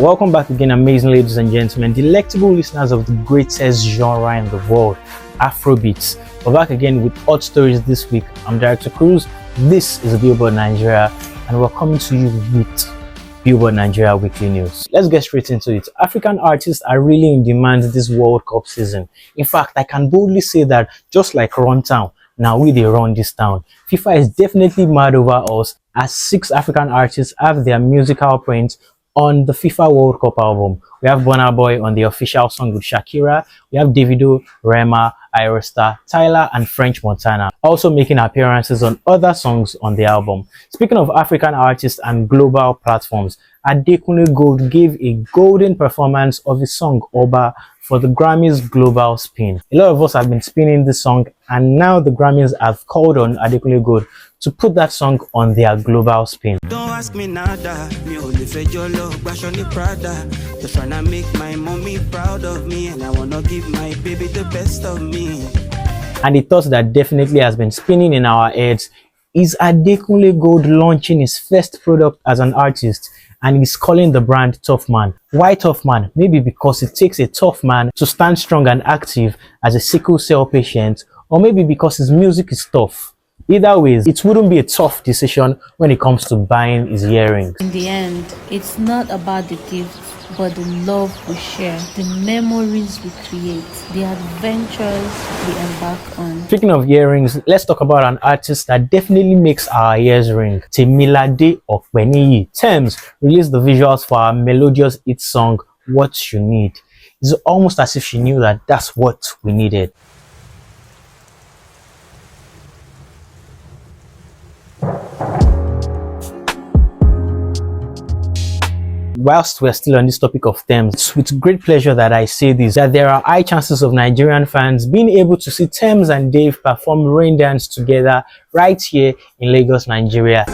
Welcome back again, amazing ladies and gentlemen, delectable listeners of the greatest genre in the world, Afrobeats. We're back again with hot stories this week. I'm Director Cruz. This is Billboard Nigeria, and we're coming to you with Billboard Nigeria weekly news. Let's get straight into it. African artists are really in demand this World Cup season. In fact, I can boldly say that just like Runtown, now we they run this town. FIFA is definitely mad over us as 6 African artists have their musical print on the FIFA World Cup album. We have Burna Boy on the official song with Shakira. We have Davido, Rema, Ayra Starr, Tyler, and French Montana also making appearances on other songs on the album. Speaking of African artists and global platforms, Adekunle Gold gave a golden performance of his song Oba for the Grammys Global Spin. A lot of us have been spinning this song, and now the Grammys have called on Adekunle Gold to put that song on their global spin. Don't ask me nada, me only fed your love, bash on the Prada. Just tryna make my mommy proud of me, and I wanna give my baby the best of me. And the thought that definitely has been spinning in our heads is Adekunle Gold launching his first product as an artist, and he's calling the brand Tough Man. Why Tough Man? Maybe because it takes a tough man to stand strong and active as a sickle cell patient, or maybe because his music is tough. Either way, it wouldn't be a tough decision when it comes to buying his earrings. In the end, it's not about the gift, but the love we share, the memories we create, the adventures we embark on. Speaking of earrings, let's talk about an artist that definitely makes our ears ring. Temilade Okpeniyi. Tems released the visuals for our melodious hit song, What You Need. It's almost as if she knew that that's what we needed. Whilst we're still on this topic of Tems, it's with great pleasure that I say this, that there are high chances of Nigerian fans being able to see Tems and Dave perform Rain Dance together right here in Lagos, Nigeria.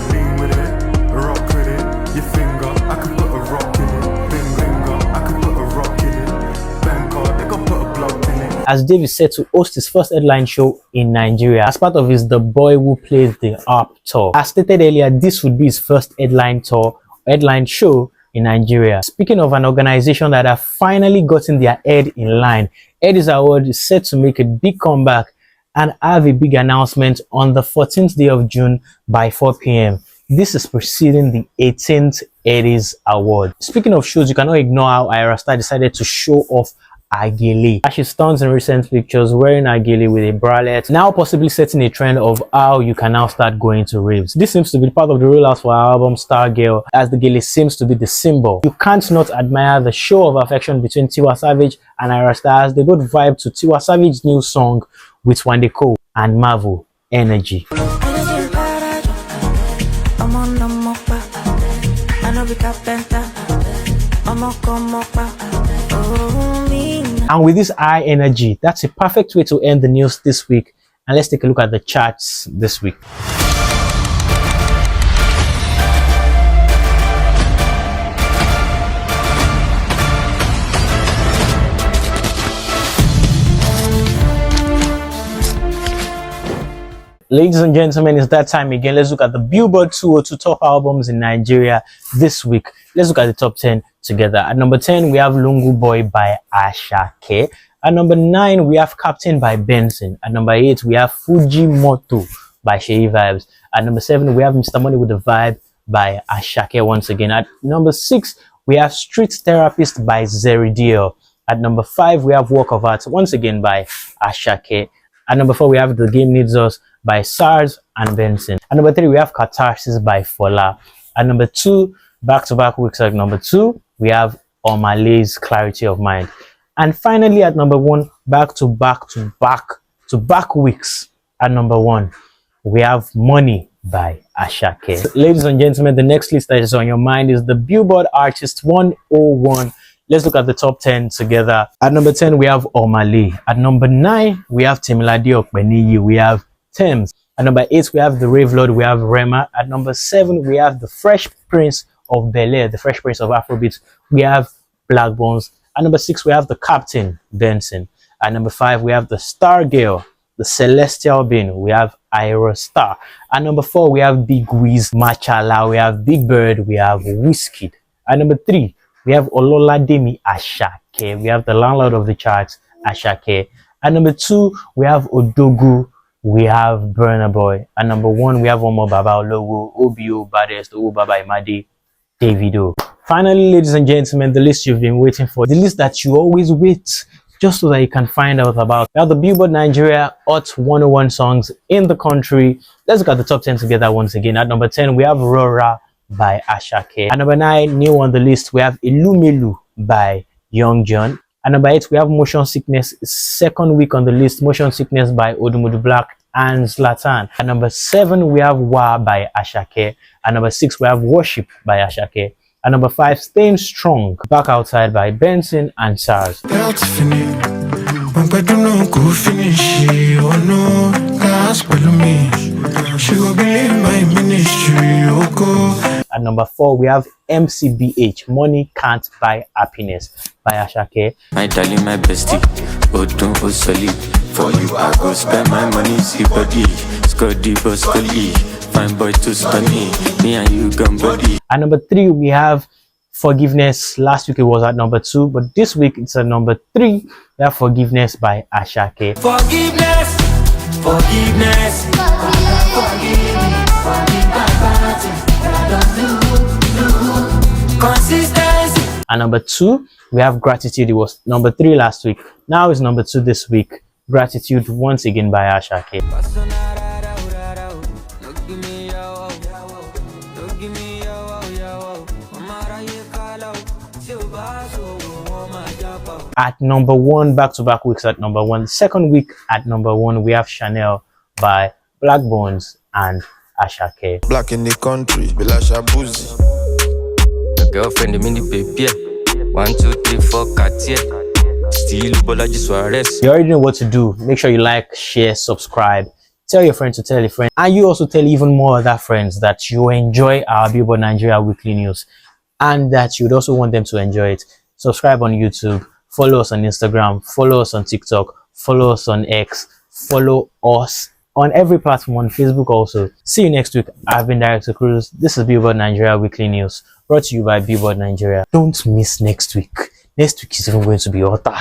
As Dave is set to host his first headline show in Nigeria as part of his The Boy Who Plays the Harp tour. As stated earlier, this would be his first headline show in Nigeria. Speaking of an organization that have finally gotten their head in line, Headies Award is set to make a big comeback and have a big announcement on the 14th day of June by 4 p.m. This is preceding the 18th Headies Award. Speaking of shows, you cannot ignore how Ayra Starr decided to show off Gele. She stunts in recent pictures wearing Gele with a bralette, now possibly setting a trend of how you can now start going to raves. This seems to be part of the rollout for our album Star Girl, as the Gele seems to be the symbol. You can't not admire the show of affection between Tiwa Savage and Ayra Starr as they both vibe to Tiwa Savage's new song with Wande Cole and Marvel, Energy. And with this high energy, that's a perfect way to end the news this week. And let's take a look at the charts this week. Ladies and gentlemen, it's that time again. Let's look at the Billboard 202 top albums in Nigeria this week. Let's look at the top 10 together. At number 10, we have Lungu Boy by Ashake. At number 9, we have Captain by Benson. At number 8, we have Fujimoto by Sheyi Vibes. At number 7, we have Mr. Money with the Vibe by Ashake once again. At number 6, we have Street Therapist by Zeridio. At number 5, we have Work of Art once again by Ashake. At number 4, we have The Game Needs Us by SARS and Benson. At number 3, we have Catharsis by Fola. At number 2, back-to-back weeks at number 2, we have Omale's Clarity of Mind. And finally, at number 1, back-to-back weeks at number 1, we have Money by Ashake. So, ladies and gentlemen, the next list that is on your mind is the Billboard Artist 101. Let's look at the top 10 together. At number 10, we have Omale. At number 9, we have Temilade Okpeniyi. We have Tems. At number 8, we have the Rave Lord. We have Rema. At number 7, we have the Fresh Prince of Bel-Air, the Fresh Prince of Afrobeats. We have Black Bones. At number 6, we have the Captain, Benson. At number 5, we have the Star Girl, the Celestial Being. We have Ayra Starr. At number 4, we have Big Wiz, Machala. We have Big Bird. We have Wizkid. At number 3, we have Ololademi Ashake. We have the landlord of the charts, Ashake. At number 2, we have Odogu. We have Burna Boy. At number 1, we have Omo Baba Olowo, OBO, Baddest, O Baba Imade, Davido. Finally, ladies and gentlemen, the list you've been waiting for, the list that you always wait just so that you can find out about. Now, the Billboard Nigeria Hot 101 songs in the country. Let's look at the top 10 together once again. At number 10, we have Rora by Ashake. At number 9, new on the list, we have Ilumelu by Young John. At number 8, we have Motion Sickness, second week on the list, Motion Sickness by Odumudu Black and Zlatan. At number 7, we have Wa by Ashake. At number 6, we have Worship by Ashake. At number 5, Staying Strong, Back Outside by Benson and SARS. At number 4, we have MCBH, Money Can't Buy Happiness by Ashake. My darling, my bestie, Odun Osoli. For you, I go spend my money, see body, Scotty Boscoli. Fine boy to stunny, me and you gun body. At number 3, we have Forgiveness. Last week it was at number 2, but this week it's at number 3. We have Forgiveness by Ashake. Forgiveness, forgiveness, consistency. At number 2, we have Gratitude. It was number 3 last week. Now it's number 2 this week. Gratitude once again by Ashake. At number 1, back-to-back weeks at number 1. The second week at number 1, we have Chanel by Black Bones and Ashake. Black in the country, Bilasha Boozy. The girlfriend, the mini baby. 1, 2, 3, 4, Cartier. Still, Bolaji Suarez. You already know what to do. Make sure you like, share, subscribe. Tell your friends to tell your friends. And you also tell even more other friends that you enjoy our Billboard Nigeria weekly news and that you'd also want them to enjoy it. Subscribe on YouTube. Follow us on Instagram, follow us on TikTok, follow us on X, follow us on every platform, on Facebook also. See you next week. I've been Director Cruz. This is Billboard Nigeria Weekly News, brought to you by Billboard Nigeria. Don't miss next week. Next week is even going to be hotter.